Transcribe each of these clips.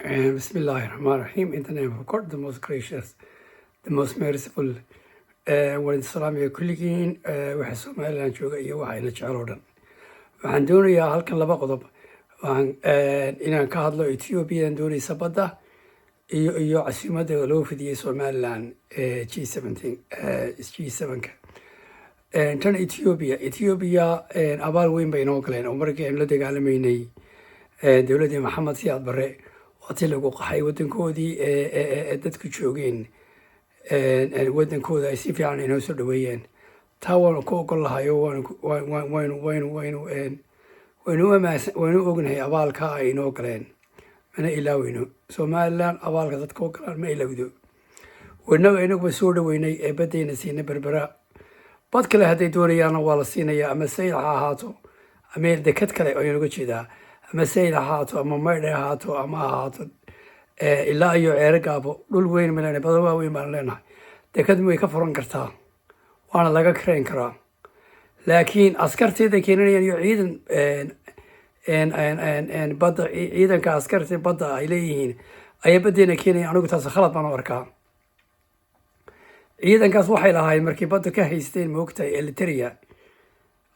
Bismillahirrahmanirrahim. In the name of God, the most gracious, the most merciful. Waan salaamaya kulligiin waxa Somaliland jooga iyo waxa ila jecel oo dhan. Waxaan doonayaa halkan laba qodob. Inaan ka hadlo Ethiopia doonaysa badda iyo caasimada loo fidiyay Somaliland G7-ka. Tan Ethiopia abaal weyn bay inoo galeen oo markii aan la dagaalameynay dowladda Maxamed Siyaad Barre waqti lagu qaxay wadankoodii dadku joogeen wadankooda ay si fiican inoo soo dhaweeyeen taa waan ku ogol lahay waynu ognahay abaalka ay inoo galeen mana ilaaweyno Somaliland abaalka dadka galaan ma ilawdo inaguba soo dhaweynay baddeena siina berbera bad kale hadday doonayaan waa la siinayaa ama sayl ha ahaato ama dekad kale ayaan uga jeedaa ama sayl ha ahaato ama maydhe ha ahaato ama ha ahaato ilaa iyo ceero gaabo dhul weyn ma leenahay badan waaweyn baan leenahay dekad way ka furan kartaa waana laga karayn karaa laakiin askarteeda keenanayaan iyo ciidan badda ciidanka askarta badda ay leeyihiin ayaa baddeena keenaya anigu taas khalad baan u arkaa ciidankaas waxay lahaayeen markii badda ka haysteen moogtahay Eritrea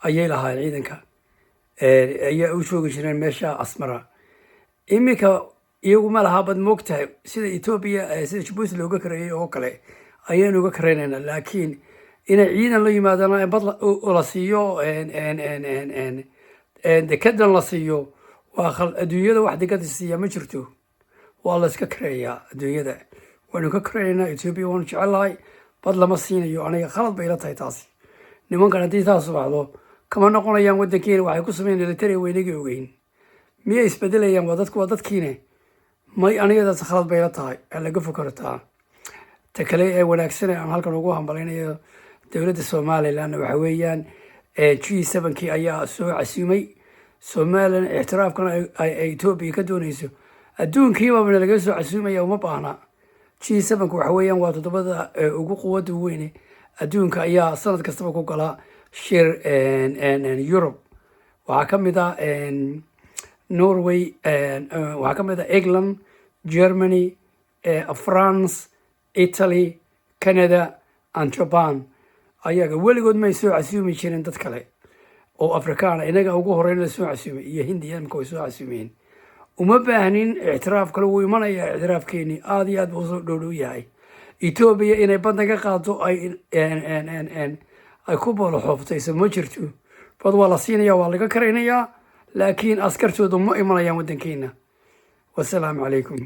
ayay lahaayeen ciidanka ayaa u joogi jireen meesha Asmara iminka iyagu ma laha bad moogtahay sida Ethiopia sida Djibouti looga kareeyay oo kale ayaan uga kareenayna laakiin inay ciidan la yimaadaan bad la siiyo dekadan la siiyo waa adduunyada wax dekada siiya ma jirto waa la iska kareeyaa adduunyada waanu ka kareeynaa Ethiopia waanu jecelahay bad lama siinayo aniga khalad bay la tahay taasi nimankan haddii taas baxdo kama noqonayaan wadankeena waxay ku sameeyeen Eritrea weynigii ogeyn miyay isbedelayaan waa dadkiina may aniga taas khalad bay la tahay laga fikirtaa ta kale wanaagsan aan halkan ugu hambaleynayo dowladda Somaliland waxa weeyaan G7-kii ayaa soo casuumay Somaliland ixtiraafkan ay Ethiopia ka doonayso adduunkiiba laga soo casuumaya uma baahna G7-ku waxa weeyaan waa toddobada ugu quwadda weyn adduunka ayaa sanad kastaba ku gala shir Europe waxa kamid ah Norway waxa kamid ah England Germany France Italy Canada and Japan ayaga weligood may soo casuumi jireen dad kale oo Afrikaan inaga ugu horeyn la soo casuumay iyo Hindiya markay soo casuumeen uma baahnin ixtiraaf kale uu imanaya ixtiraafkeeni aad iyo aad buu soo dhow yahay Ethiopia inay badda ka qaado ay ku boolo xooftayso ma jirto bad waa la siinayaa waa laga karaynayaa laakiin askartoodu ma imanayaan wadankeena wassalaamu calaykum